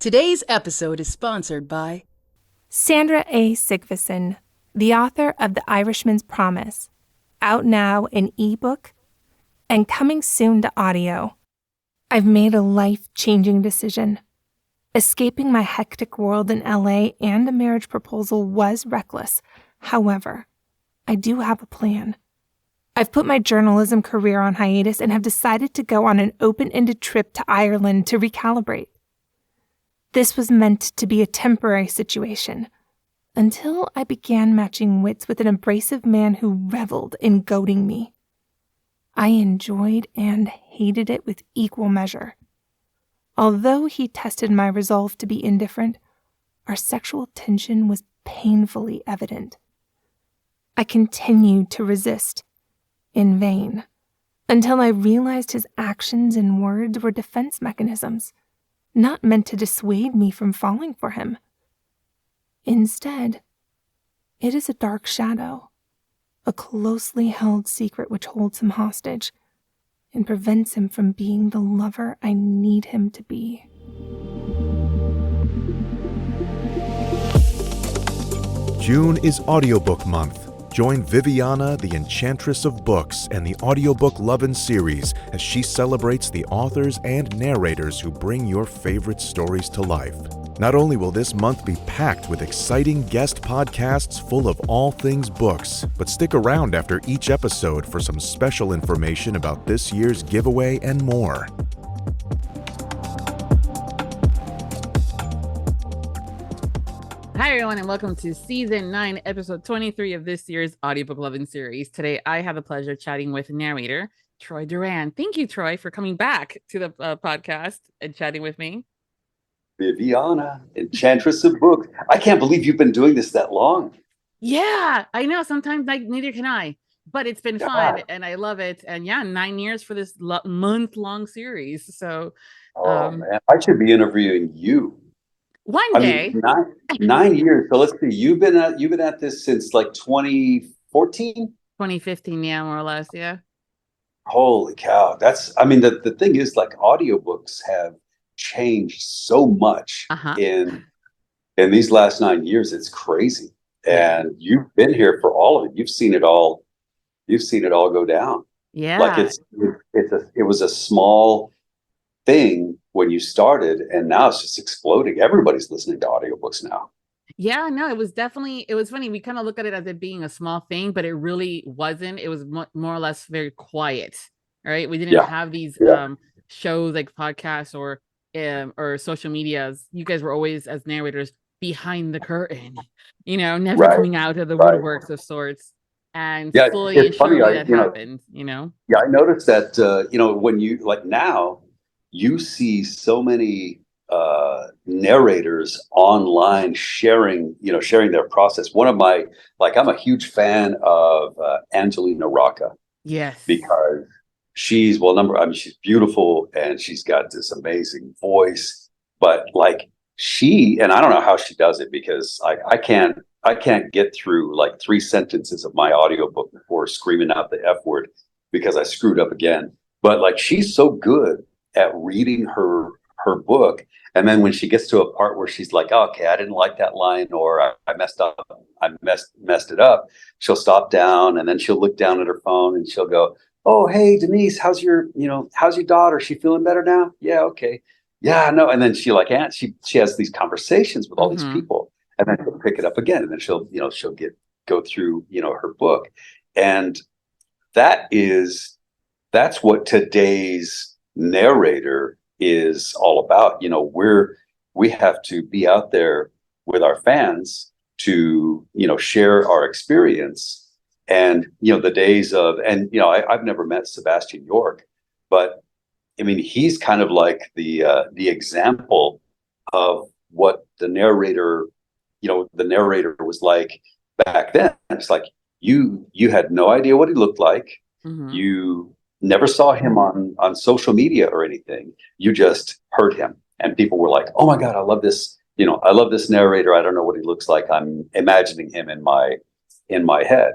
Today's episode is sponsored by Sandra A. Sigfusson, the author of The Irishman's Promise, out now in ebook and coming soon to audio. I've made a life-changing decision. Escaping my hectic world in LA and a marriage proposal was reckless. However, I do have a plan. I've put my journalism career on hiatus and have decided to go on an open-ended trip to Ireland to recalibrate. This was meant to be a temporary situation, until I began matching wits with an abrasive man who reveled in goading me. I enjoyed and hated it with equal measure. Although he tested my resolve to be indifferent, our sexual tension was painfully evident. I continued to resist, in vain, until I realized his actions and words were defense mechanisms, not meant to dissuade me from falling for him. Instead, it is a dark shadow, a closely held secret which holds him hostage and prevents him from being the lover I need him to be. June is Audiobook Month. Join Viviana, the Enchantress of Books, and the Audiobook Lovin Series as she celebrates the authors and narrators who bring your favorite stories to life. Not only will this month be packed with exciting guest podcasts full of all things books, but stick around after each episode for some special information about this year's giveaway and more. Hi, everyone, and welcome to Season 9, Episode 23 of this year's Audiobook Lovin Series. Today, I have the pleasure of chatting with narrator Troy Duran. Thank you, Troy, for coming back to the podcast and chatting with me. Viviana, Enchantress of Books. I can't believe you've been doing this that long. Yeah, I know. Sometimes neither can I, but it's been fun, and I love it. And yeah, 9 years for this month-long series. So, man, I should be interviewing you. One day. I mean, 9 years. So let's see. You've been at this since like 2014? 2015, yeah, more or less, yeah. Holy cow. The thing is, like, audiobooks have changed so much in these last 9 years. It's crazy. And you've been here for all of it. You've seen it all go down. Yeah. Like it was a small thing when you started, and now it's just exploding. Everybody's listening to audiobooks now. Yeah, no, it was funny. We kind of look at it as it being a small thing, but it really wasn't. It was more or less very quiet, right? We didn't have these shows like podcasts or social medias. You guys were always, as narrators, behind the curtain, never coming out of the woodworks of sorts. And slowly and surely that happened, Yeah, I noticed that, when you, like, now, you see so many narrators online sharing their process. One of my, I'm a huge fan of Angelina Rocca. Yes. Because she's she's beautiful and she's got this amazing voice. But and I don't know how she does it, because I can't get through like 3 sentences of my audiobook before screaming out the F word because I screwed up again. But she's so good at reading her book, and then when she gets to a part where she's like, oh, okay, I didn't like that line, or I messed it up, she'll stop down, and then she'll look down at her phone and she'll go, oh, hey Denise, how's your daughter? She feeling better now? Yeah, okay, yeah, no. And then she has these conversations with all these people, and then she'll pick it up again, and then she'll go through her book. And that's what today's narrator is all about. We have to be out there with our fans to share our experience. And the days of, and I've never met Sebastian York, but I mean, he's kind of like the example of what the narrator was like back then. It's like you had no idea what he looked like. You never saw him on social media or anything. You just heard him, and people were like, oh my God, I love this. I love this narrator. I don't know what he looks like. I'm imagining him in my head.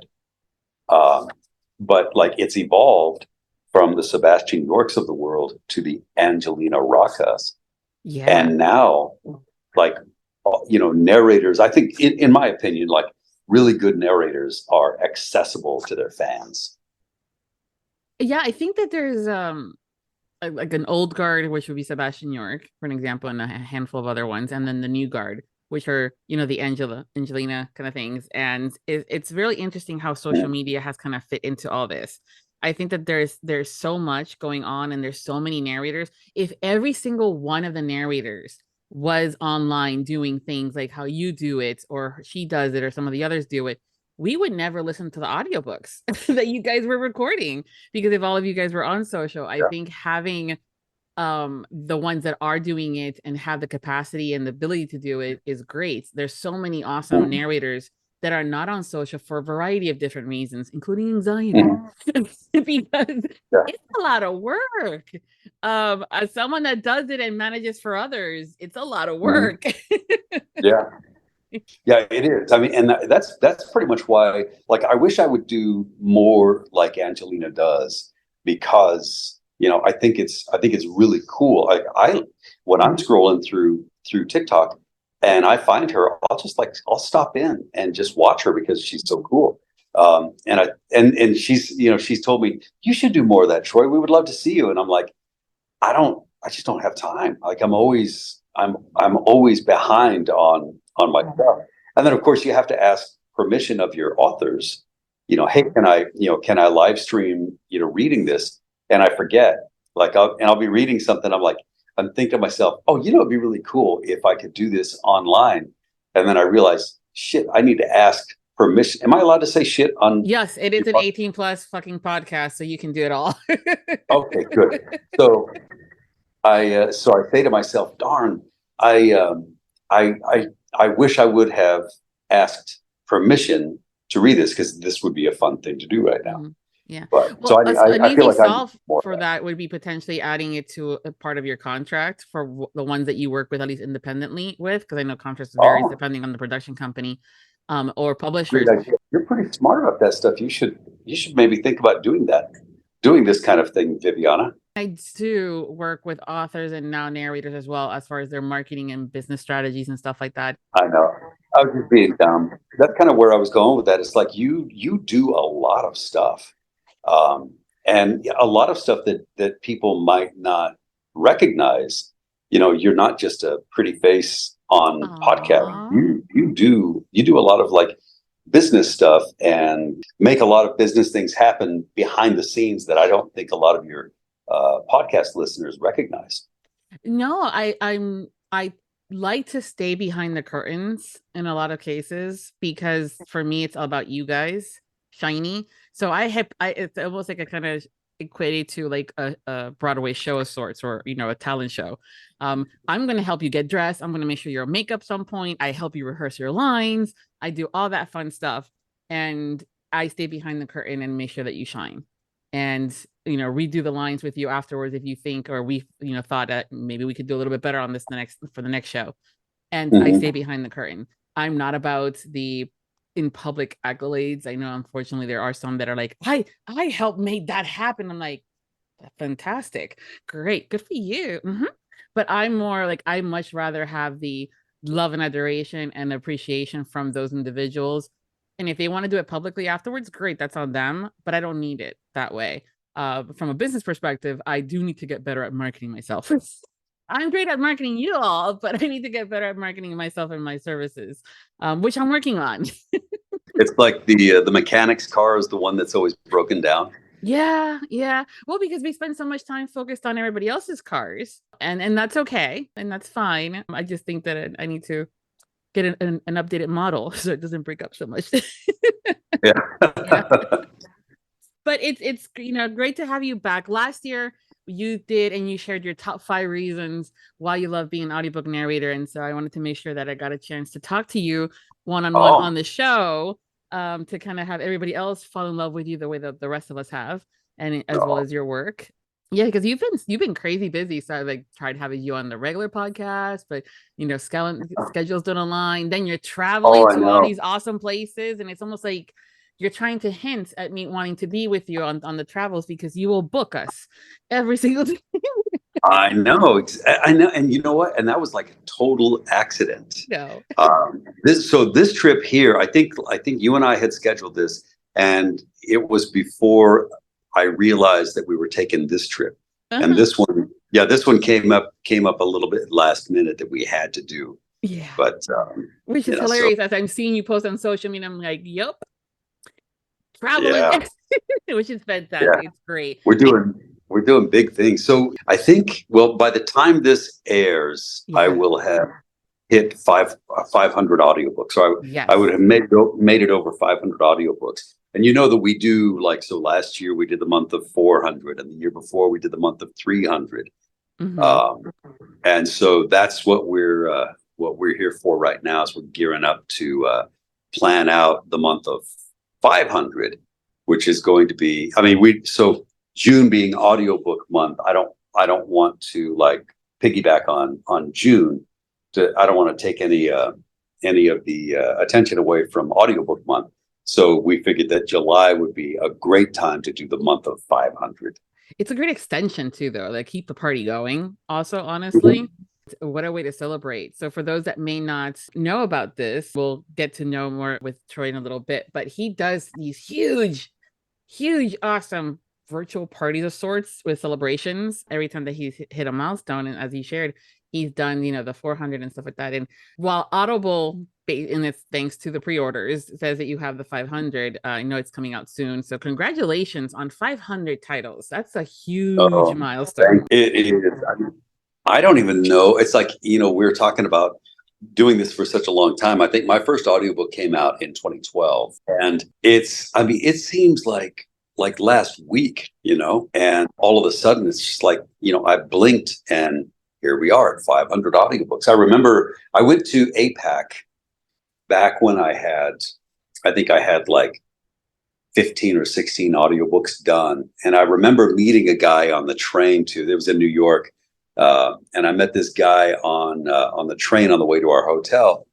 But it's evolved from the Sebastian Yorks of the world to the Angelina Roccas Yeah. And now, like, narrators, I think, in my opinion, like, really good narrators are accessible to their fans. Yeah, I think that there's like an old guard, which would be Sebastian York, for an example, and a handful of other ones, and then the new guard, which are, the Angelina kind of things. And it's really interesting how social media has kind of fit into all this. I think that there's so much going on, and there's so many narrators. If every single one of the narrators was online doing things like how you do it, or she does it, or some of the others do it, we would never listen to the audiobooks that you guys were recording, because if all of you guys were on social, I think having the ones that are doing it and have the capacity and the ability to do it is great. There's so many awesome narrators that are not on social for a variety of different reasons, including anxiety. Because it's a lot of work. As someone that does it and manages for others, it's a lot of work. Yeah. Yeah, it is. I mean, and that's pretty much why, like, I wish I would do more like Angelina does, because I think it's really cool. Like, when I'm scrolling through TikTok and I find her, I'll stop in and just watch her because she's so cool. And she's told me, you should do more of that, Troy. We would love to see you. And I'm like, I just don't have time. Like, I'm always behind on my stuff. And then, of course, you have to ask permission of your authors. Hey, can I live stream, reading this? And I forget. Like, I'll be reading something. I'm thinking to myself, oh, it'd be really cool if I could do this online. And then I realize, shit, I need to ask permission. Am I allowed to say shit on? Yes, it is an 18 plus fucking podcast, so you can do it all. Okay, good. So I say to myself, darn, I wish I would have asked permission to read this, because this would be a fun thing to do right now. Yeah. But well, I feel like solve for that would be potentially adding it to a part of your contract for the ones that you work with, at least independently with, because I know contracts varies depending on the production company or publishers. You're pretty smart about that stuff. You should maybe think about doing this kind of thing, Viviana. I do work with authors and now narrators as well, as far as their marketing and business strategies and stuff like that. I know. I was just being dumb. That's kind of where I was going with that. It's like you do a lot of stuff, and a lot of stuff that people might not recognize. You're not just a pretty face on podcast. You do a lot of, like, business stuff, and make a lot of business things happen behind the scenes that I don't think a lot of your podcast listeners recognize. No, I like to stay behind the curtains in a lot of cases, because for me it's all about you guys shiny. So it's almost like a kind of equated to like a Broadway show of sorts, or a talent show. I'm going to help you get dressed. I'm going to make sure your makeup's on point. I help you rehearse your lines. I do all that fun stuff, and I stay behind the curtain and make sure that you shine, and redo the lines with you afterwards if you think, or we thought that maybe we could do a little bit better on this for the next show. And I stay behind the curtain. I'm not about the in public accolades. I know, unfortunately, there are some that are like, I helped make that happen. I'm like, fantastic, great, good for you. But I'm more like, I much rather have the love and adoration and appreciation from those individuals. And if they want to do it publicly afterwards, great, that's on them. But I don't need it that way. From a business perspective, I do need to get better at marketing myself. I'm great at marketing you all, but I need to get better at marketing myself and my services, which I'm working on. It's like the mechanic's car is the one that's always broken down. Yeah. Well, because we spend so much time focused on everybody else's cars, and that's okay, and that's fine. I just think that I need to get an updated model so it doesn't break up so much. Yeah. But it's great to have you back. Last year you did, and you shared your top 5 reasons why you love being an audiobook narrator, and so I wanted to make sure that I got a chance to talk to you one-on-one on the show, to kind of have everybody else fall in love with you the way that the rest of us have, and as well as your work. Yeah, because you've been crazy busy. So I like tried having you on the regular podcast, but schedules don't align. Then you're traveling to all these awesome places, and it's almost like you're trying to hint at me wanting to be with you on the travels, because you will book us every single day. I know. I know. And you know what? And that was like a total accident. No. This trip here, I think you and I had scheduled this, and it was before I realized that we were taking this trip. And Uh-huh. this one came up a little bit last minute that we had to do. Yeah. But Which is so hilarious. As I'm seeing you post on social media, I'm like, yep, traveling, yeah, which is fantastic. yeah, It's great. we're doing big things. So I think, well, by the time this airs, I Yeah. will have hit 500 audiobooks. So I Yes. would have made it over 500 audiobooks. And you know that we do, like, so last year we did the month of 400, and the year before we did the month of 300. Hmm. Um, and so that's what we're here for right now, is we're gearing up to plan out the month of 500, which is going to be, I mean, so June being audiobook month, I don't want to, like, piggyback on June. I don't want to take any of the attention away from audiobook month. So we figured that July would be a great time to do the month of 500. It's a great extension too, though. Like, keep the party going. Also, honestly, what a way to celebrate. So for those that may not know about this, we'll get to know more with Troy in a little bit, but he does these huge, awesome virtual parties of sorts with celebrations every time that he's hit a milestone. And as he shared, he's done, the 400 and stuff like that. And while Audible, and it's thanks to the pre-orders, says that you have the 500, I know it's coming out soon. So congratulations on 500 titles. That's a huge milestone. It is. I don't even know. It's like, we're talking about doing this for such a long time. I think my first audiobook came out in 2012, and it seems like last week, and all of a sudden it's just like, I blinked and here we are at 500 audiobooks. I remember I went to APAC back when I think I had like 15 or 16 audiobooks done. And I remember meeting a guy on the train it was in New York. And I met this guy on the train on the way to our hotel.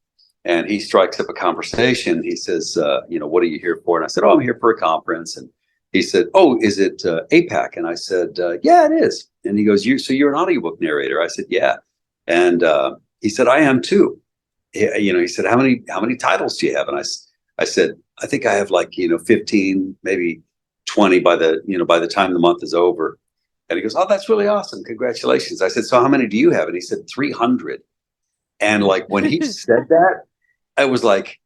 And he strikes up a conversation. He says, what are you here for? And I said, oh, I'm here for a conference. And he said, oh, is it APAC? And I said, yeah, it is. And he goes, so you're an audiobook narrator? I said, yeah. And he said, I am too. He said, how many titles do you have? And I said, I think I have like, 15, maybe 20 by the time the month is over. And he goes, oh, that's really awesome. Congratulations. I said, so how many do you have? And he said, 300. And like, when he said that, I was like,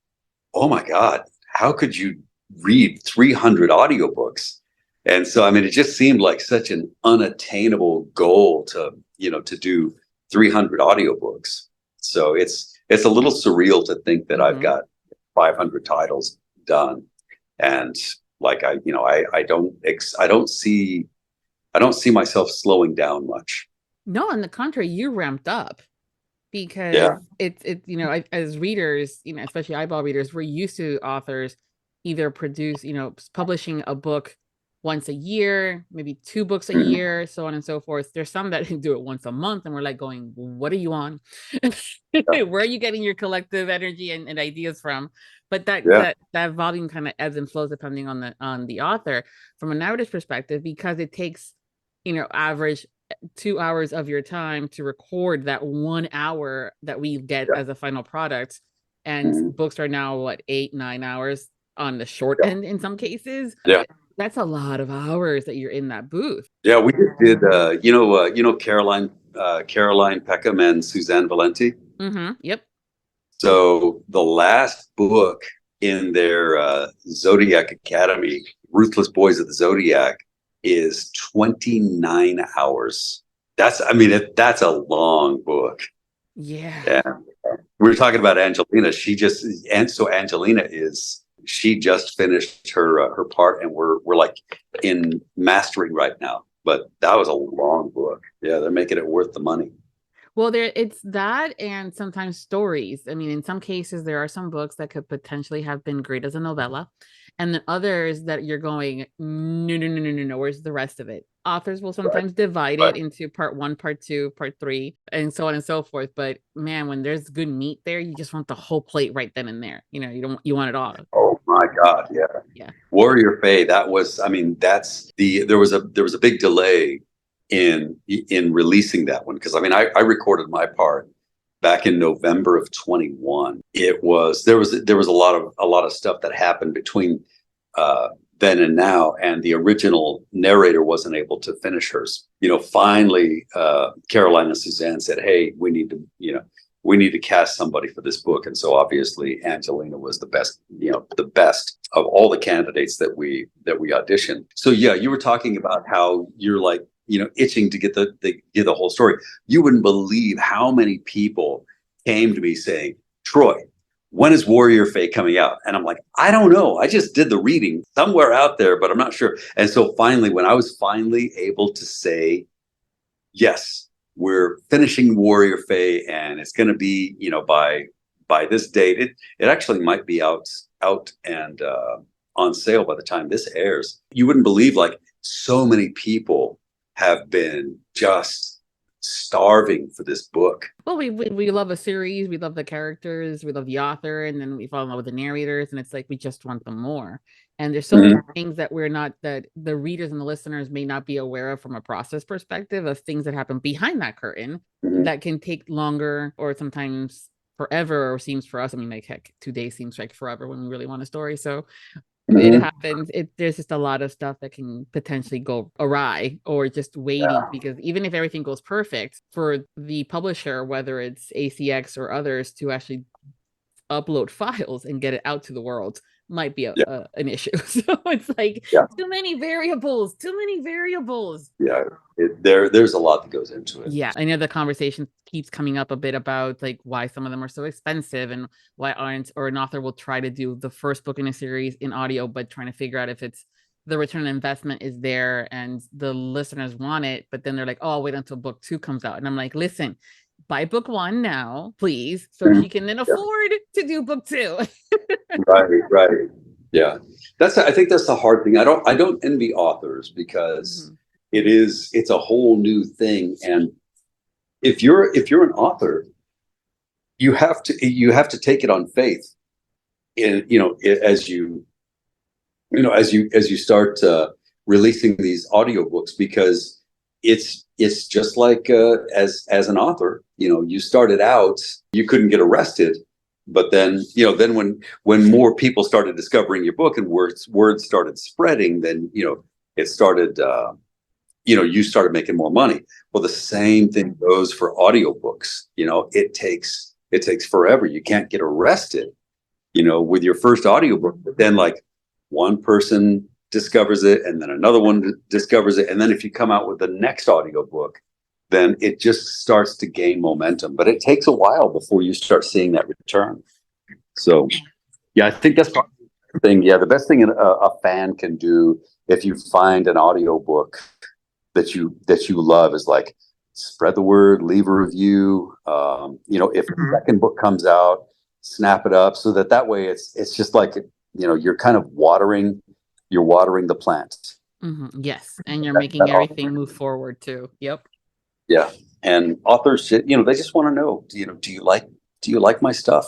oh my God, how could you read 300 audiobooks? And so, I mean, it just seemed like such an unattainable goal to do 300 audiobooks. So it's a little surreal to think that I've got 500 titles done. And like, I don't see myself slowing down much. No, on the contrary, you ramped up because Yeah. as readers, especially eyeball readers, we're used to authors either publishing a book once a year, maybe 2 books a year, so on and so forth. There's some that do it once a month, and we're like going, what are you on? Where are you getting your collective energy and ideas from? But that volume kind of ebbs and flows depending on the author. From a narrator's perspective, because it takes average 2 hours of your time to record that 1 hour that we get as a final product. And books are now 8-9 hours on the short end in some cases. Yeah. That's a lot of hours that you're in that booth. Yeah, we just did Caroline Peckham and Suzanne Valenti. Yep. So the last book in their Zodiac Academy, Ruthless Boys of the Zodiac, is 29 hours. That's a long book. Yeah. And we were talking about Angelina. She just finished her part, and we're like in mastering right now. But that was a long book. Yeah, they're making it worth the money. Well, it's that, and sometimes stories. I mean, in some cases, there are some books that could potentially have been great as a novella, and then others that you're going, no, where's the rest of it? Authors will sometimes divide it into part 1, part 2, part 3, and so on and so forth. But man, when there's good meat there, you just want the whole plate right then and there. You want it all. Oh my God, yeah. Warrior Fae. That was, there was a big delay in releasing that one, because I mean I recorded my part back in November of 21. There was a lot of stuff that happened between then and now, and the original narrator wasn't able to finish hers. Finally, Caroline and Suzanne said, "Hey, we need to cast somebody for this book." And so obviously Angelina was the best of all the candidates that we auditioned. So yeah, you were talking about how you're like, itching to get the whole story. You wouldn't believe how many people came to me saying, "Troy, when is Warrior Fae coming out?" And I'm like, "I don't know. I just did the reading somewhere out there, but I'm not sure." And so finally, when I was finally able to say, "Yes, we're finishing Warrior Fae, and it's going to be, by this date," it actually might be out and on sale by the time this airs. You wouldn't believe, like, so many people have been just starving for this book. Well, we love a series, we love the characters, we love the author, and then we fall in love with the narrators, and it's like we just want them more. And there's so many things that that the readers and the listeners may not be aware of from a process perspective, of things that happen behind that curtain that can take longer, or sometimes forever, or seems for us. I mean, like, heck, 2 days seems like forever when we really want a story. So it happens. There's just a lot of stuff that can potentially go awry, or just waiting, because even if everything goes perfect, for the publisher, whether it's ACX or others, to actually upload files and get it out to the world might be an issue. So it's like too many variables. Yeah, there's a lot that goes into it. Yeah, I know the conversation keeps coming up a bit about like why some of them are so expensive, and why an author will try to do the first book in a series in audio, but trying to figure out if it's the return on investment is there and the listeners want it, but then they're like, "Oh, I'll wait until book 2 comes out." And I'm like, listen, buy book 1 now, please, so she can then afford to do book 2. Right. Yeah. I think that's the hard thing. I don't envy authors, because it's a whole new thing. And if you're an author, you have to take it on faith as you start releasing these audiobooks, because it's just like as an author, you started out, you couldn't get arrested, but then when more people started discovering your book and words started spreading, then it started you started making more money. Well, the same thing goes for audiobooks. It takes forever. You can't get arrested with your first audiobook, but then like one person discovers it, and then another one discovers it, and then if you come out with the next audiobook, then it just starts to gain momentum. But it takes a while before you start seeing that return. So yeah, I think that's the thing. Yeah, the best thing a fan can do, if you find an audiobook that you love, is like spread the word, leave a review. If the second book comes out, snap it up, so that way it's just like, you're kind of watering the plant. Yes, and you're making everything move forward too. Yep. Yeah, and authors, they just want to know, do you like my stuff?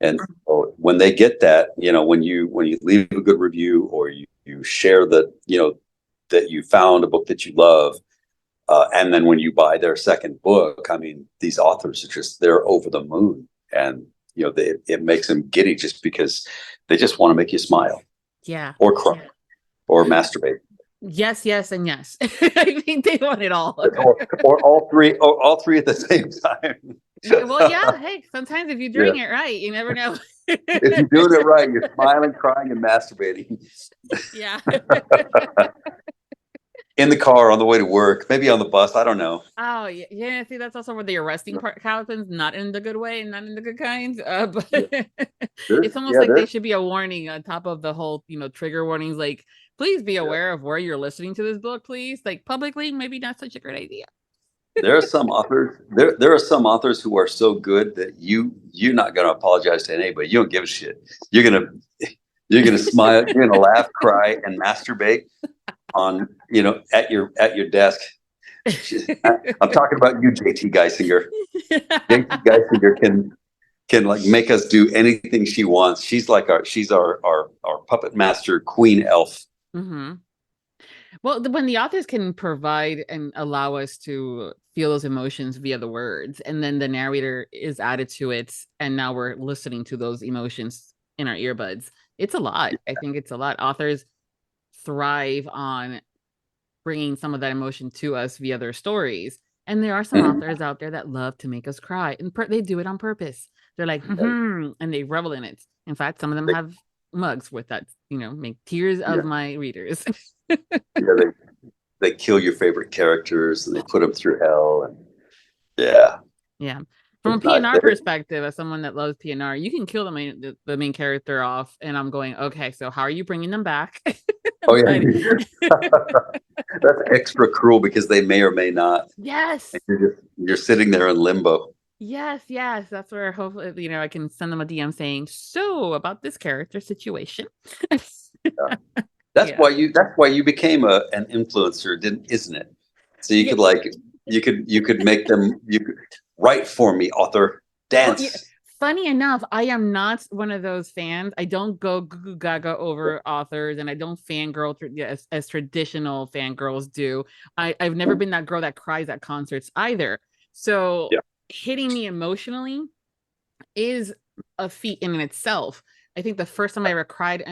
And so when they get that, when you leave a good review, or you share that that you found a book that you love, and then when you buy their second book, I mean, these authors are they're over the moon, and it makes them giddy, just because they just want to make you smile. Yeah. Or cry. Or masturbate. Yes, and yes. I think they want it all. or all three at the same time. Well, yeah. Hey, sometimes if you're doing it right, you never know. If you're doing it right, you're smiling, crying, and masturbating. Yeah. In the car, on the way to work, maybe on the bus. I don't know. Oh, yeah. See, that's also where the arresting part happens, not in the good way, not in the good kind. But it's almost like they should be a warning on top of the whole, trigger warnings. Like, please be aware of where you're listening to this book, please. Like, publicly, maybe not such a great idea. There are some authors. There are some authors who are so good that you're not going to apologize to anybody. You don't give a shit. You're gonna smile. You're gonna laugh, cry, and masturbate on at your desk. I'm talking about you, JT Geisinger. JT Geisinger can like make us do anything she wants. She's our puppet master, queen elf. Well, when the authors can provide and allow us to feel those emotions via the words, and then the narrator is added to it, and now we're listening to those emotions in our earbuds. It's a lot. I think it's a lot. Authors thrive on bringing some of that emotion to us via their stories. And there are some authors out there that love to make us cry, and they do it on purpose. They're like, and they revel in it. In fact, some of them have mugs with that, make tears of my readers. They kill your favorite characters and they put them through hell. And yeah. From a PNR perspective, as someone that loves PNR, you can kill the main character off, and I'm going, okay, so how are you bringing them back? Oh yeah, that's extra cruel because they may or may not. Yes, you're sitting there in limbo. Yes, that's where hopefully I can send them a DM saying, so about this character situation. That's why you became an influencer, isn't it? So you could you could make them write for me, author, dance. Well, funny enough, I am not one of those fans. I don't go goo gaga over authors, and I don't fangirl as traditional fangirls do. I've never been that girl that cries at concerts either. So hitting me emotionally is a feat in itself. I think the first time I ever cried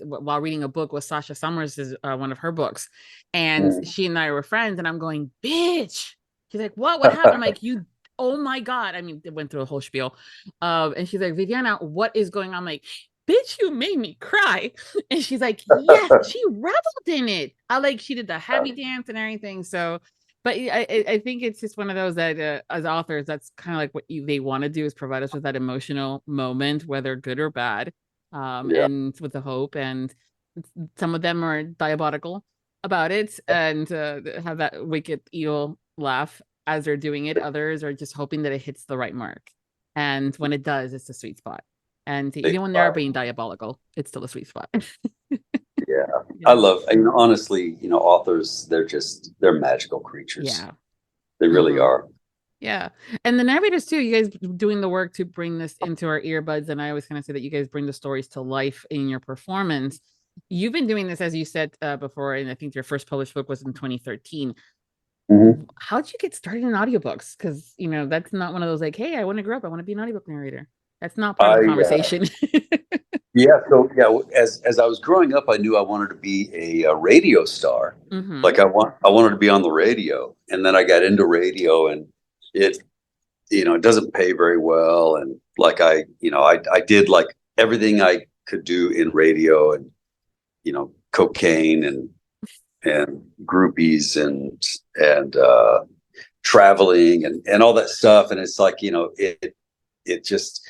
while reading a book was Sasha Summers' one of her books, and she and I were friends, and I'm going, bitch. She's like, what happened? I'm like, oh my God. I mean, it went through a whole spiel. And she's like, Viviana, what is going on? I'm like, bitch, you made me cry. And she's like, yes, she reveled in it. She did the heavy dance and everything. So, but I think it's just one of those that as authors, that's kind of like what they want to do, is provide us with that emotional moment, whether good or bad, and with the hope. And some of them are diabolical about it and have that wicked, evil laugh as they're doing it. Others are just hoping that it hits the right mark. And when it does, it's a sweet spot. And even when they're being diabolical, it's still a sweet spot. I love, honestly, authors, they're magical creatures. Yeah. They really are. Yeah. And the narrators too, you guys doing the work to bring this into our earbuds. And I always kind of say that you guys bring the stories to life in your performance. You've been doing this, as you said before, and I think your first published book was in 2013. How'd you get started in audiobooks? Because that's not one of those like, hey, I want to grow up, I want to be an audiobook narrator. That's not part of the conversation. So as I was growing up, I knew I wanted to be a radio star. Like I wanted to be on the radio, and then I got into radio, and it doesn't pay very well, and I did like everything I could do in radio, and cocaine and groupies and traveling and all that stuff. And it's like, it just,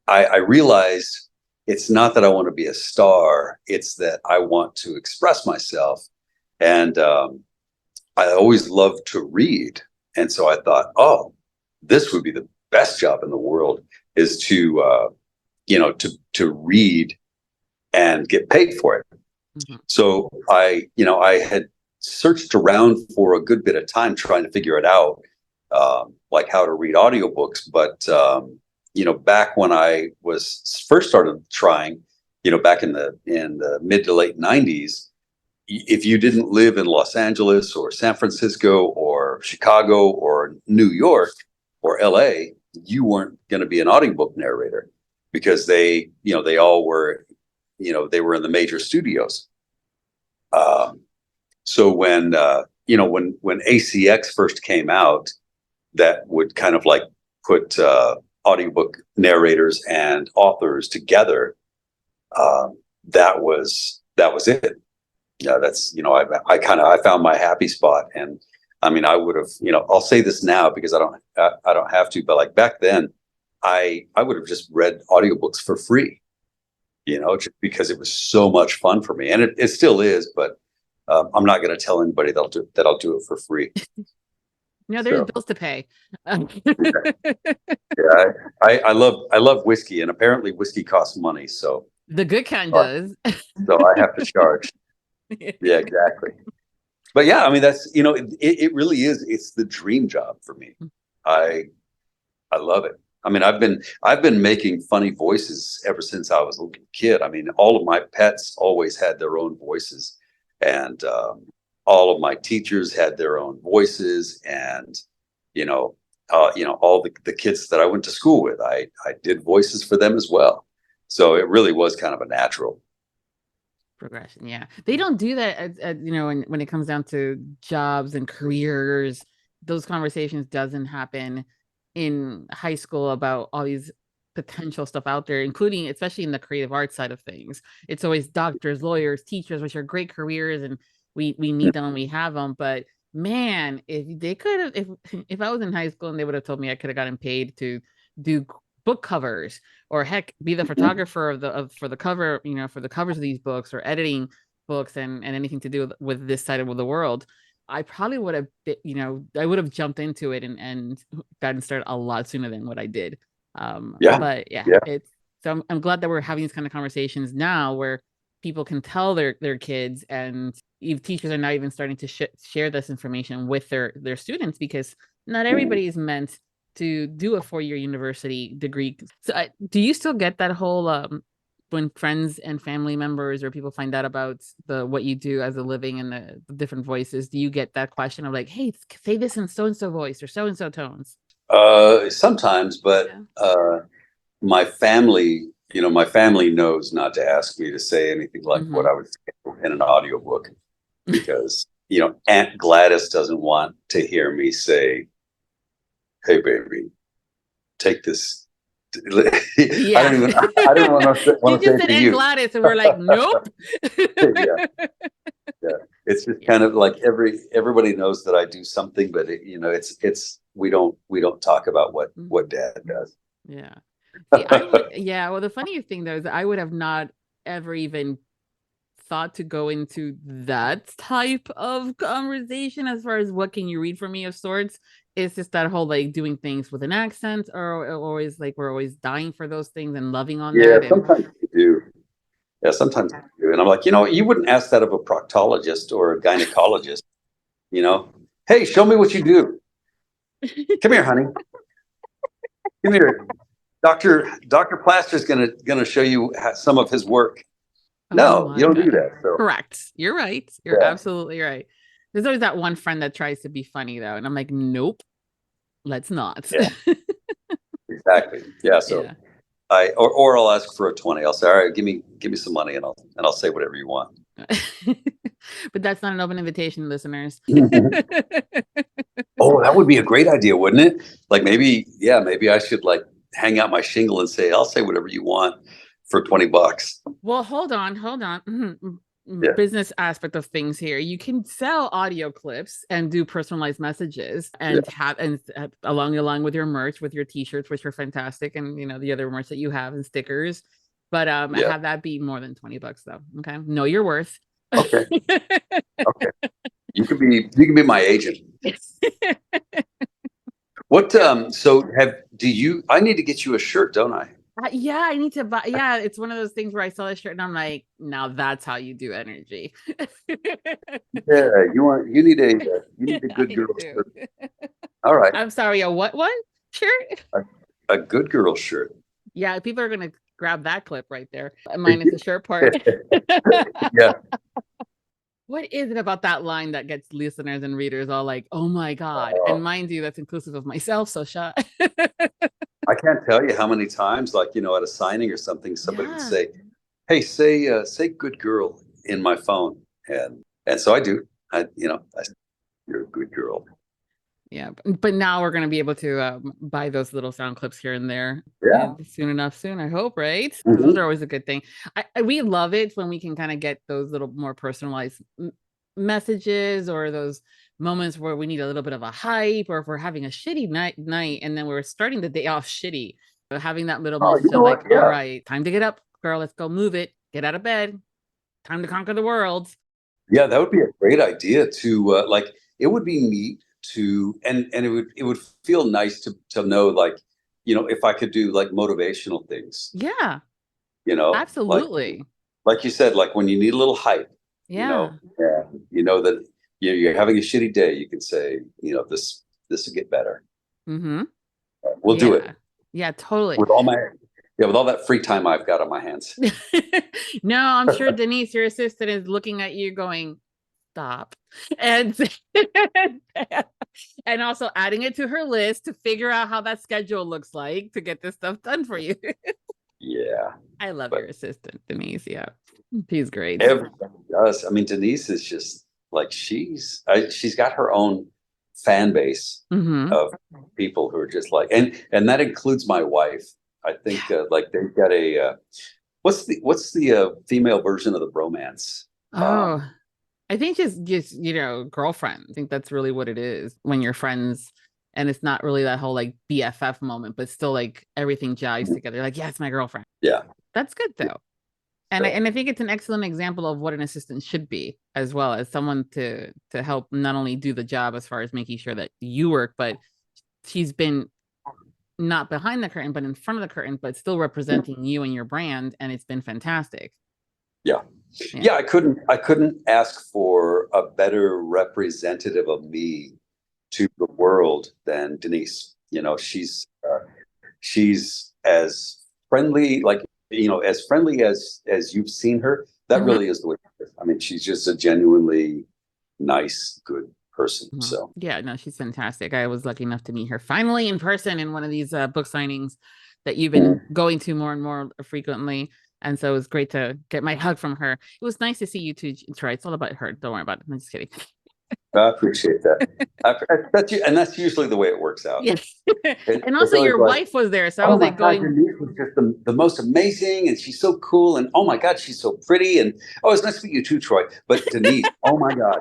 I realized it's not that I want to be a star. It's that I want to express myself. And I always loved to read. And so I thought, oh, this would be the best job in the world, is to read and get paid for it. So I had searched around for a good bit of time trying to figure it out, like how to read audiobooks. But, back when I was first started trying, back in the mid to late 90s, if you didn't live in Los Angeles or San Francisco or Chicago or New York or LA, you weren't going to be an audiobook narrator, because they all were, they were in the major studios. So when ACX first came out, that would kind of like put audiobook narrators and authors together. That was it. Yeah, that's, I found my happy spot. And I mean, I would have, I'll say this now because I don't have to, but like back then, I would have just read audiobooks for free, just because it was so much fun for me. And it still is, but I'm not going to tell anybody that I'll do it for free. There's bills to pay. I love whiskey, and apparently whiskey costs money. So the good kind does. So I have to charge. Yeah, exactly. But yeah, I mean, that's, it really is. It's the dream job for me. I love it. I mean, I've been making funny voices ever since I was a little kid. I mean, all of my pets always had their own voices, and all of my teachers had their own voices, and all the kids that I went to school with, I did voices for them as well. So it really was kind of a natural progression. Yeah, they don't do that when it comes down to jobs and careers. Those conversations doesn't happen in high school about all these potential stuff out there, including especially in the creative arts side of things. It's always doctors, lawyers, teachers, which are great careers, and we need them and we have them. But man, if they could have, if I was in high school and they would have told me I could have gotten paid to do book covers, or heck, be the photographer for the cover, for the covers of these books, or editing books, and anything to do with this side of the world, I probably would have, I would have jumped into it and gotten started a lot sooner than what I did. But it's, so I'm glad that we're having these kind of conversations now, where people can tell their kids, and teachers are now even starting to share this information with their students, because not everybody is meant to do a 4-year university degree. So do you still get that whole when friends and family members or people find out about what you do as a living and the different voices, do you get that question of like, hey, say this in so and so voice or so and so tones? Sometimes, but my family knows not to ask me to say anything like what I would say in an audiobook, because Aunt Gladys doesn't want to hear me say, hey baby, take this. Yeah. I didn't want to say it to you. Gladys, and we're like, nope. Yeah. It's just kind of like everybody knows that I do something, but it's we don't talk about what Dad does. Yeah. See, well, the funniest thing though is I would have not ever even thought to go into that type of conversation as far as what can you read for me of sorts. It's just that whole like doing things with an accent, or always like we're always dying for those things and loving on that. Yeah, sometimes you do. Yeah, sometimes you do. And I'm like, you wouldn't ask that of a proctologist or a gynecologist. Hey, show me what you do. Come here, honey. Come here. Dr. Plaster's gonna show you some of his work. No, you don't do that. So. Correct. You're right. You're absolutely right. There's always that one friend that tries to be funny though, and I'm like, nope, let's not. Yeah. Exactly. Yeah. So or I'll ask for a 20. I'll say, all right, give me some money, and I'll say whatever you want. But that's not an open invitation, listeners. Oh, that would be a great idea, wouldn't it? Like maybe I should like hang out my shingle and say, I'll say whatever you want for $20. Well, hold on. Business aspect of things here. You can sell audio clips and do personalized messages and have along with your merch, with your t-shirts, which are fantastic, and the other merch that you have and stickers. But have that be more than $20 though. Okay. Know your worth. Okay. Okay. You can be my agent. What I need to get you a shirt, don't I? I need to buy. Yeah, it's one of those things where I saw this shirt and I'm like, now that's how you do energy. Yeah, you need a good girl shirt. All right. I'm sorry, a what one shirt? A good girl shirt. Yeah, people are gonna grab that clip right there. Minus the shirt part. Yeah. What is it about that line that gets listeners and readers all like, oh my God? And mind you, that's inclusive of myself, so shut. I can't tell you how many times, like, at a signing or something, somebody would say, hey, say good girl in my phone. And so I do. You're a good girl. Yeah. But now we're going to be able to buy those little sound clips here and there. Yeah. Soon, I hope, right? Those are always a good thing. We love it when we can kind of get those little more personalized messages, or those moments where we need a little bit of a hype, or if we're having a shitty night and then we're starting the day off shitty, having that little message all right, time to get up, girl, let's go move it, get out of bed, time to conquer the world. Yeah, that would be a great idea to it would be neat to and it would feel nice to know, like, if I could do like motivational things. Yeah. Absolutely. Like you said, like when you need a little hype. Yeah. That you're having a shitty day, you can say, this will get better. Mm-hmm. We'll do it. Yeah, totally. With all that free time I've got on my hands. No, I'm sure Denise, your assistant, is looking at you going, stop. And and also adding it to her list to figure out how that schedule looks like to get this stuff done for you. Yeah. I love your assistant, Denise. Yeah. She's great. Everybody does. I mean, Denise is just like she's got her own fan base of people who are just like, and that includes my wife. I think like they've got a what's the female version of the bromance? Oh, I think just girlfriend. I think that's really what it is when you're friends, and it's not really that whole like BFF moment, but still like everything jives together. Like, yeah, it's my girlfriend. Yeah, that's good though. And I think it's an excellent example of what an assistant should be, as well as someone to help not only do the job as far as making sure that you work, but she's been not behind the curtain, but in front of the curtain, but still representing you and your brand. And it's been fantastic. Yeah. I couldn't ask for a better representative of me to the world than Denise. She's as friendly, like, as friendly as you've seen her. That really is the way. I mean, she's just a genuinely nice, good person. So yeah, no, she's fantastic. I was lucky enough to meet her finally in person in one of these book signings that you've been going to more and more frequently. And so it was great to get my hug from her. It was nice to see you too, Troy. It's all about her. Don't worry about it. I'm just kidding. I appreciate that. And that's usually the way it works out. Yes. And also your wife was there. So I was like Denise was just the most amazing, and she's so cool, and oh my God, she's so pretty. And it's nice to meet you too, Troy. But Denise, oh my God.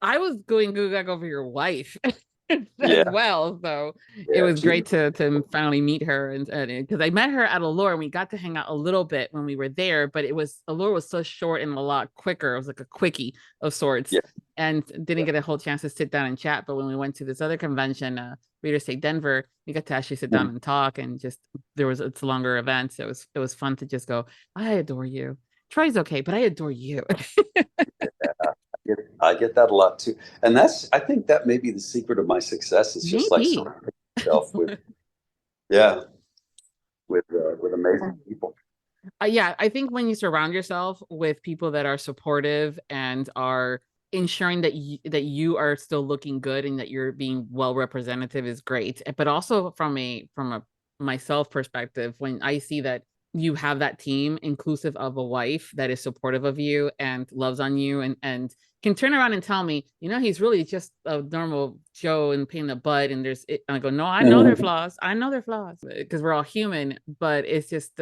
I was going back over your wife as well. So it was great to finally meet her. And because I met her at Allure and we got to hang out a little bit when we were there, but Allure was so short and a lot quicker. It was like a quickie of sorts. Yeah. And didn't get a whole chance to sit down and chat. But when we went to this other convention, Reader State Denver, we got to actually sit down and talk, and just it's a longer event. So it was fun to just go, I adore you. Troy's okay, but I adore you. I get that a lot too, and I think that may be the secret of my success. It's just like surrounding yourself with, with amazing people. I think when you surround yourself with people that are supportive and are ensuring that you are still looking good and that you're being well representative is great. But also from a myself perspective, when I see that you have that team inclusive of a wife that is supportive of you and loves on you and can turn around and tell me, he's really just a normal Joe and pain in the butt. And I go, no, I know their flaws. I know their flaws because we're all human, but it's just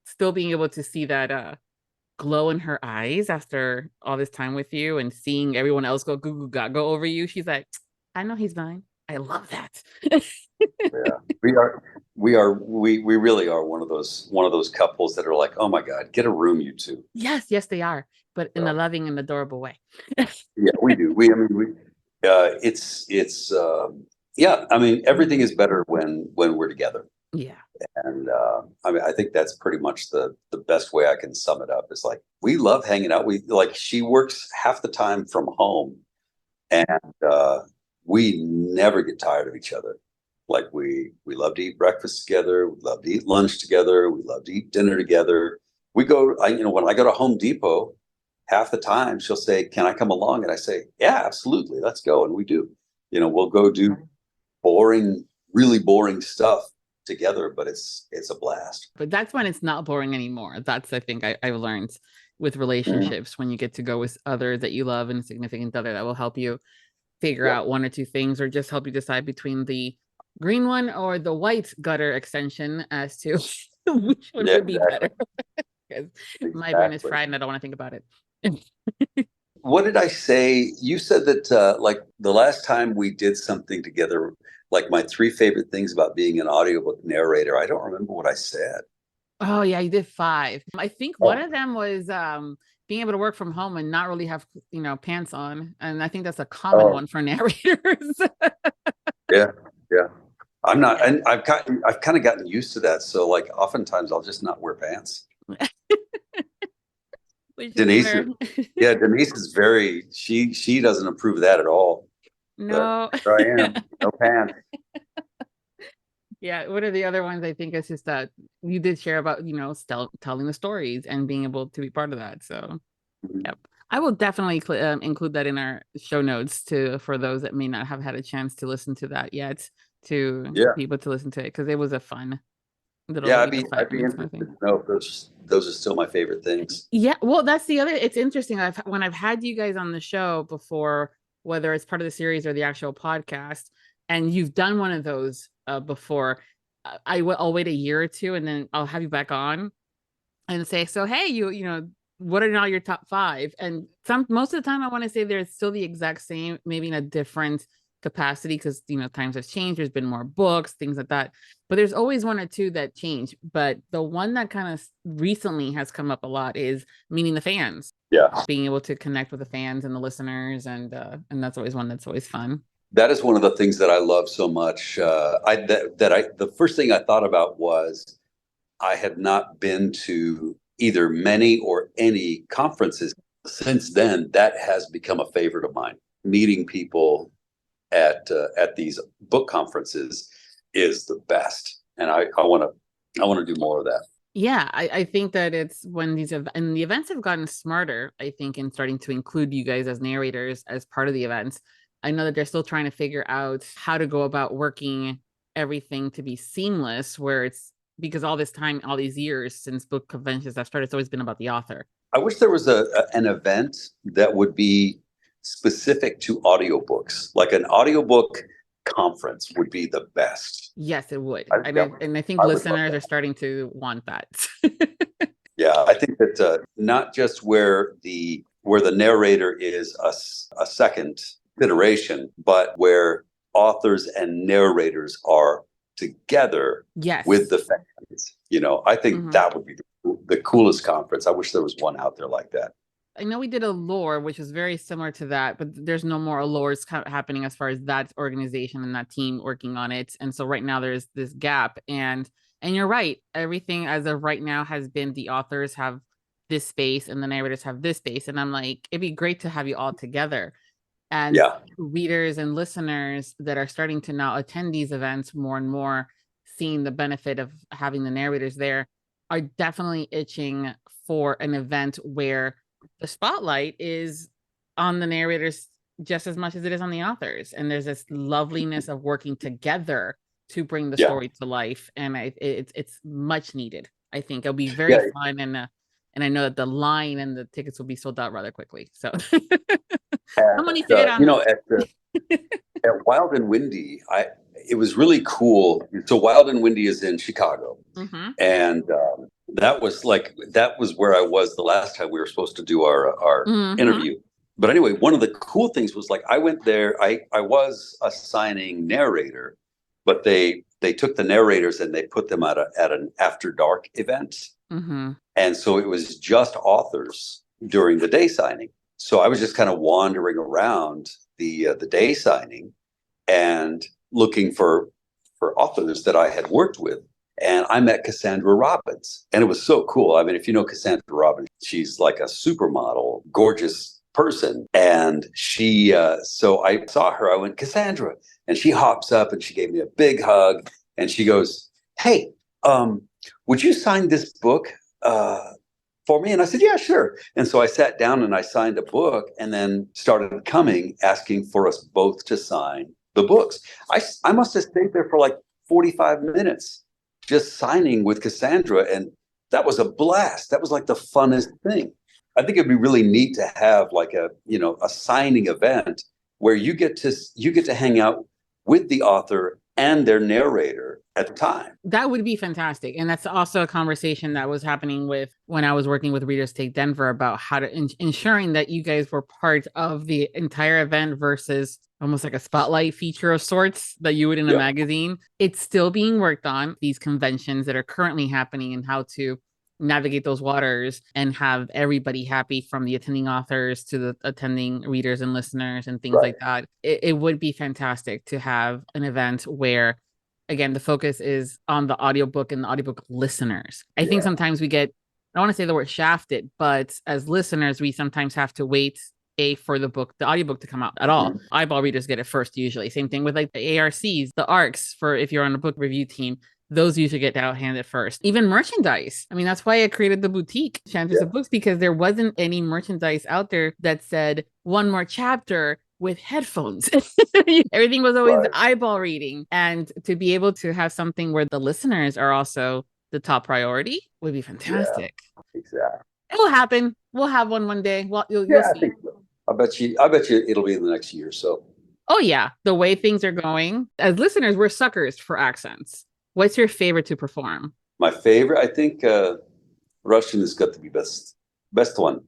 still being able to see that glow in her eyes after all this time with you and seeing everyone else go goo goo gaga over you. She's like, I know he's fine. I love that. We really are one of those couples that are like, oh my God, get a room, you two. Yes, they are, but in a loving and adorable way. Yeah, we do. I mean, everything is better when we're together. Yeah. And I think that's pretty much the best way I can sum it up. Is like, we love hanging out. She works half the time from home, and we never get tired of each other. Like we love to eat breakfast together. We love to eat lunch together. We love to eat dinner together. We go, when I go to Home Depot, half the time she'll say, can I come along? And I say, yeah, absolutely. Let's go. And we do. We'll go do really boring stuff together, but it's a blast. But that's when it's not boring anymore. That's, I think I've learned with relationships, when you get to go with others that you love and a significant other that will help you figure out one or two things, or just help you decide between the green one or the white gutter extension as to which one would be better. Because my brain is fried and I don't want to think about it. What did I say? You said that like the last time we did something together, like my 3 favorite things about being an audiobook narrator. I don't remember what I said. Oh yeah, you did 5. I think one of them was being able to work from home and not really have pants on, and I think that's a common one for narrators. Yeah. I'm not, and I've kind of gotten used to that. So like, oftentimes I'll just not wear pants. Denise is very, she doesn't approve of that at all. No. There I am, no pants. Yeah, one of the other ones I think is just that you did share about telling the stories and being able to be part of that. So, yep. I will definitely include that in our show notes for those that may not have had a chance to listen to that yet, to people to listen to it, because it was a fun little I'd be 5 minutes kind of interested thing. to know if those are still my favorite things. Yeah, well, that's the other. It's interesting. When I've had you guys on the show before, whether it's part of the series or the actual podcast, and you've done one of those before, I'll wait a year or two, and then I'll have you back on and say, so hey, you know, what are now your top 5? And most of the time I want to say they're still the exact same, maybe in a different capacity, because you know, times have changed, there's been more books, things like that, but there's always one or two that change. But the one that kind of recently has come up a lot is meeting the fans, being able to connect with the fans and the listeners, and that's always one that's always fun. That is one of the things that I love so much. The first thing I thought about was I had not been to either many or any conferences. Since then, that has become a favorite of mine. Meeting people at these book conferences is the best, and I want to do more of that. Yeah, I think that it's when and the events have gotten smarter, I think, in starting to include you guys as narrators as part of the events. I know that they're still trying to figure out how to go about working everything to be seamless, where it's, because all this time, all these years since book conventions have started, it's always been about the author. I wish there was an event that would be specific to audiobooks, like an audiobook conference would be the best. Yes, it would. And I think listeners are starting to want that. Yeah, I think that not just where the narrator is a second iteration, but where authors and narrators are together with the fans. You know, I think that would be the coolest conference. I wish there was one out there like that. I know we did a lore, which is very similar to that, but there's no more lores happening as far as that organization and that team working on it. And so right now there's this gap, and you're right. Everything as of right now has been the authors have this space and the narrators have this space. And I'm like, it'd be great to have you all together. And readers and listeners that are starting to now attend these events more and more, seeing the benefit of having the narrators there, are definitely itching for an event where the spotlight is on the narrators just as much as it is on the authors. And there's this loveliness of working together to bring the story to life. And it's much needed. I think it'll be very fun. And I know that the line and the tickets will be sold out rather quickly. So someone needs to get on. You know, at Wild and Windy, it was really cool. So Wild and Windy is in Chicago, and that was where I was the last time we were supposed to do our interview. But anyway, one of the cool things was, like, I went there. I was a signing narrator, but they took the narrators and they put them at an after dark event, and so it was just authors during the day signing. So I was just kind of wandering around the day signing and looking for authors that I had worked with. And I met Cassandra Robbins, and it was so cool. I mean, if you know Cassandra Robbins, she's like a supermodel, gorgeous person. And she, so I saw her, I went, Cassandra, and she hops up and she gave me a big hug, and she goes, hey, would you sign this book for me? And I said, yeah, sure. And so I sat down and I signed a book, and then started coming, asking for us both to sign the books. I must have stayed there for like 45 minutes just signing with Cassandra, and that was a blast. That was like the funnest thing. I think it'd be really neat to have like a signing event where you get to hang out with the author and their narrator at the time. That would be fantastic. And that's also a conversation that was happening when I was working with Readers Take Denver about how to ensuring that you guys were part of the entire event versus almost like a spotlight feature of sorts that you would in a magazine. It's still being worked on, these conventions that are currently happening, and how to navigate those waters and have everybody happy, from the attending authors to the attending readers and listeners and things like that. It would be fantastic to have an event where, again, the focus is on the audiobook and the audiobook listeners. I think sometimes we get, I don't want to say the word shafted, but as listeners, we sometimes have to wait for the audiobook to come out at all. Eyeball readers get it first usually. Same thing with like the ARCs, the ARCs, for if you're on a book review team. those usually get outhanded first. Even merchandise. I mean, that's why I created the boutique, Enchantress of Books, because there wasn't any merchandise out there that said one more chapter with headphones. Everything was always eyeball reading. And to be able to have something where the listeners are also the top priority would be fantastic. Yeah, exactly. It will happen. We'll have one day. Well, you'll I see. think so. I bet you it'll be in the next year or so. Oh yeah, the way things are going. As listeners, we're suckers for accents. What's your favorite to perform? My favorite, I think, Russian has got to be best one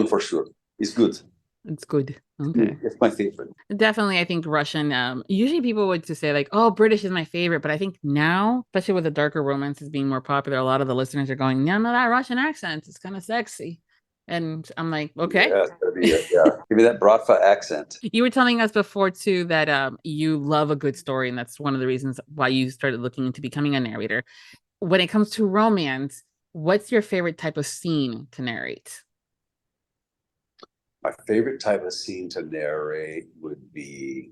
for sure. It's good. It's good. Okay, it's my favorite. Definitely, I think Russian. Usually, people would just say like, "Oh, British is my favorite," but I think now, especially with the darker romances being more popular, a lot of the listeners are going, "No, that Russian accent is kind of sexy." And I'm like, okay. Yeah, it's gotta be it. Yeah. Give me that Bratva accent. You were telling us before too that you love a good story, and that's one of the reasons why you started looking into becoming a narrator. When it comes to romance, what's your favorite type of scene to narrate? My favorite type of scene to narrate would be,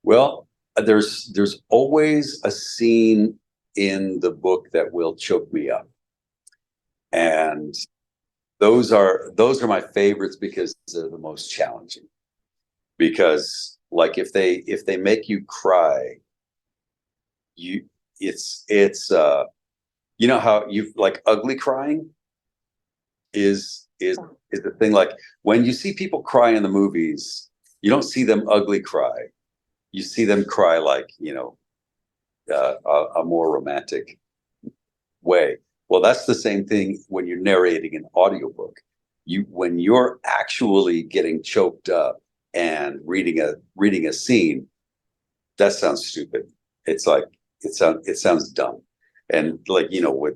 well, there's always a scene in the book that will choke me up. And those are my favorites because they're the most challenging. Because like if they make you cry, it's you know how you like ugly crying is the thing. Like when you see people cry in the movies, you don't see them ugly cry. You see them cry like, a more romantic way. Well, that's the same thing when you're narrating an audiobook. When you're actually getting choked up and reading a scene, that sounds stupid. It's like it sounds dumb. And like,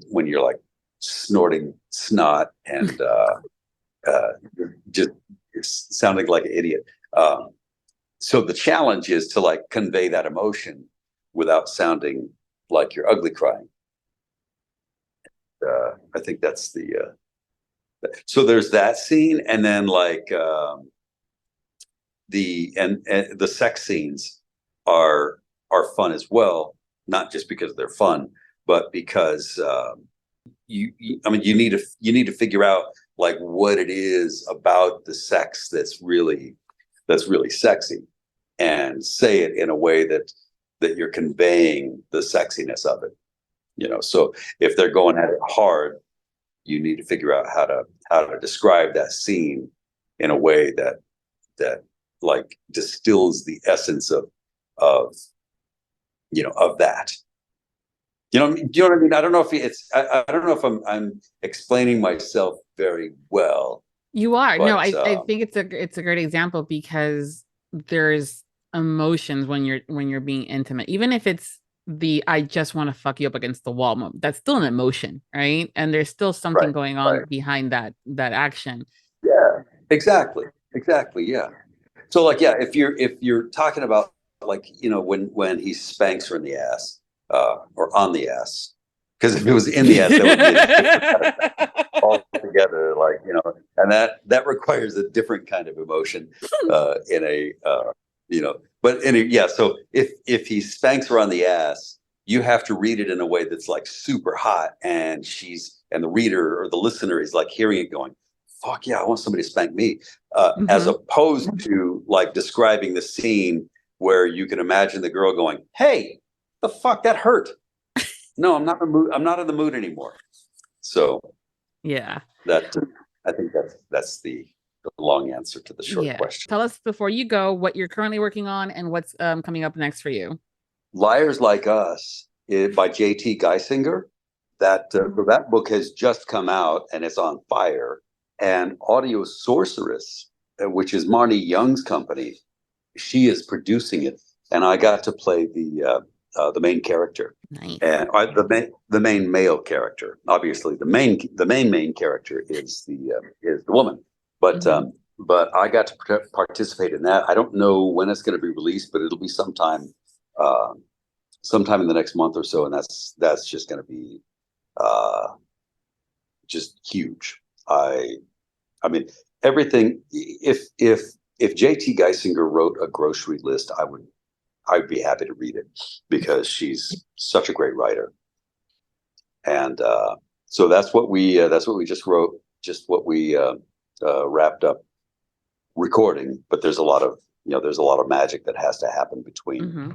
when you're like snorting snot and just sounding like an idiot. So the challenge is to like convey that emotion without sounding like you're ugly crying. I think that's so there's that scene, and then like the sex scenes are fun as well, not just because they're fun, but because you need to figure out like what it is about the sex that's really sexy, and say it in a way that you're conveying the sexiness of it. So if they're going at it hard, you need to figure out how to describe that scene in a way that like distills the essence of that. Do you know what I mean? I don't know if I don't know if I'm explaining myself very well. You are. No, I think it's a great example because there's emotions when you're being intimate, even if it's I just want to fuck you up against the wall moment. That's still an emotion, right? And there's still something going on behind that action. Yeah, exactly. Yeah. So like, yeah, if you're talking about like, when he spanks her in the ass, or on the ass, because if it was in the ass, that would be all together, like, and that requires a different kind of emotion in a but yeah, so if he spanks her on the ass, you have to read it in a way that's like super hot, and the reader or the listener is like hearing it going, fuck yeah, I want somebody to spank me, as opposed to like describing the scene where you can imagine the girl going, hey, the fuck, that hurt. No, I'm not in the mood anymore. So yeah, that I think that's the long answer to the short question. Tell us before you go what you're currently working on and what's coming up next for you. Liars Like Us by J.T. Geisinger. That book has just come out and it's on fire. And Audio Sorceress, which is Marnie Young's company, she is producing it, and I got to play the main character. Nice. And the main male character. Obviously, the main character is the woman. But but I got to participate in that. I don't know when it's going to be released, but it'll be sometime in the next month or so, and that's just going to be just huge. I mean, everything. If JT Geisinger wrote a grocery list, I'd be happy to read it because she's such a great writer. And so that's what we just wrote, just what we wrapped up recording. But there's a lot of magic that has to happen between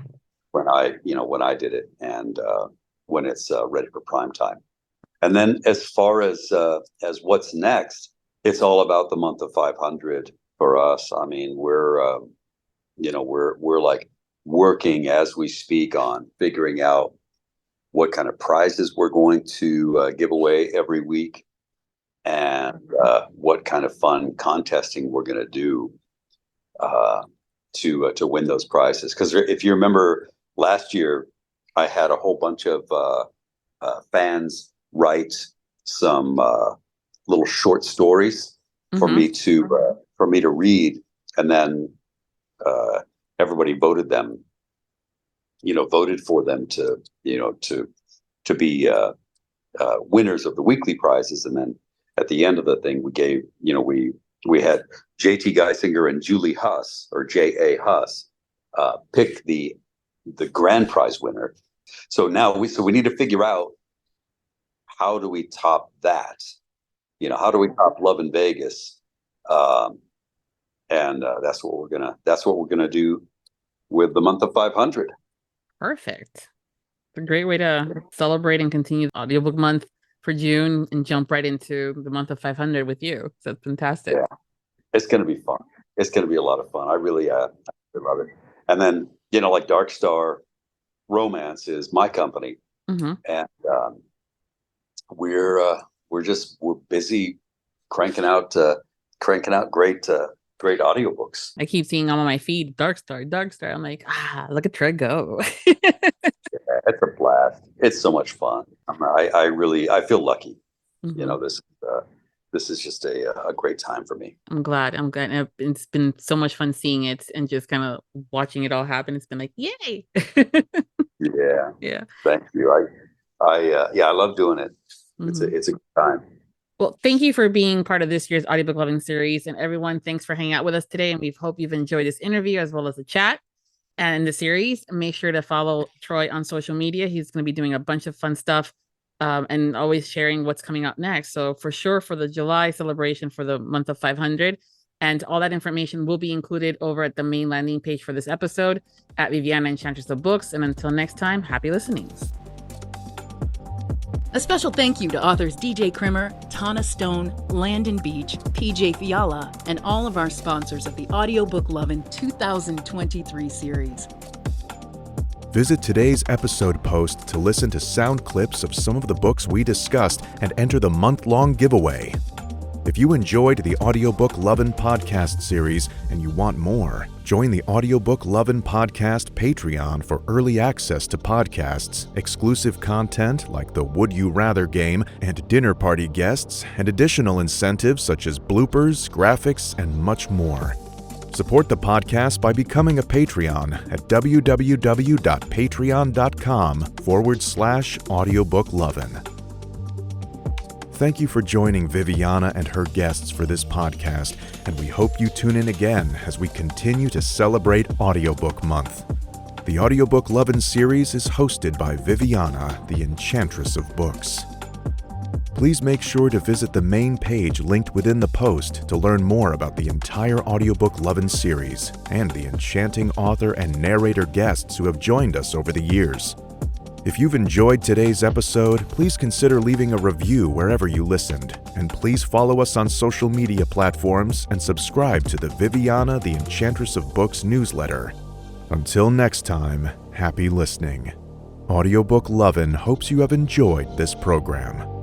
when I did it and when it's ready for prime time. And then as far as what's next, it's all about the month of 500 for us. I mean, we're like working as we speak on figuring out what kind of prizes we're going to give away every week, and what kind of fun contesting we're going to do to win those prizes. Because if you remember last year, I had a whole bunch of fans write some little short stories for me to read, and then everybody voted for them to be winners of the weekly prizes. And then at the end of the thing, we gave, we had JT Geisinger and Julie Huss, or J.A. Huss, pick the grand prize winner. So now we need to figure out, how do we top that? How do we top Love in Vegas? And that's what we're gonna do with the month of 500. Perfect. It's a great way to celebrate and continue the audiobook month for June and jump right into the month of 500 with you. So it's fantastic. Yeah, it's gonna be fun. It's gonna be a lot of fun. I really love it. And then like Dark Star Romance is my company, and we're busy cranking out great audiobooks. I keep seeing on my feed Dark Star. I'm like, look at Troy go. Yeah, it's a blast. It's so much fun. I feel lucky. This is just a great time for me. I'm glad. It's been so much fun seeing it and just kind of watching it all happen. It's been like, yay. Yeah. Thank you. I love doing it. It's a good time. Well, thank you for being part of this year's Audiobook Lovin Series. And everyone, thanks for hanging out with us today. And we hope you've enjoyed this interview as well as the chat and the series. Make sure to follow Troy on social media. He's going to be doing a bunch of fun stuff and always sharing what's coming up next. So for sure, for the July celebration for the month of 500, and all that information will be included over at the main landing page for this episode at Viviana, Enchantress of Books. And until next time, happy listenings. A special thank you to authors DJ Krimmer, Tana Stone, Landon Beach, PJ Fiala, and all of our sponsors of the Audiobook Lovin 2023 series. Visit today's episode post to listen to sound clips of some of the books we discussed and enter the month-long giveaway. If you enjoyed the Audiobook Lovin podcast series and you want more, join the Audiobook Lovin podcast Patreon for early access to podcasts, exclusive content like the Would You Rather game and dinner party guests, and additional incentives such as bloopers, graphics, and much more. Support the podcast by becoming a Patreon at www.patreon.com/audiobooklovin. Thank you for joining Viviana and her guests for this podcast, and we hope you tune in again as we continue to celebrate Audiobook Month. The Audiobook Lovin Series is hosted by Viviana, the Enchantress of Books. Please make sure to visit the main page linked within the post to learn more about the entire Audiobook Lovin Series and the enchanting author and narrator guests who have joined us over the years. If you've enjoyed today's episode, please consider leaving a review wherever you listened, and please follow us on social media platforms and subscribe to the Viviana, the Enchantress of Books newsletter. Until next time, happy listening. Audiobook Lovin hopes you have enjoyed this program.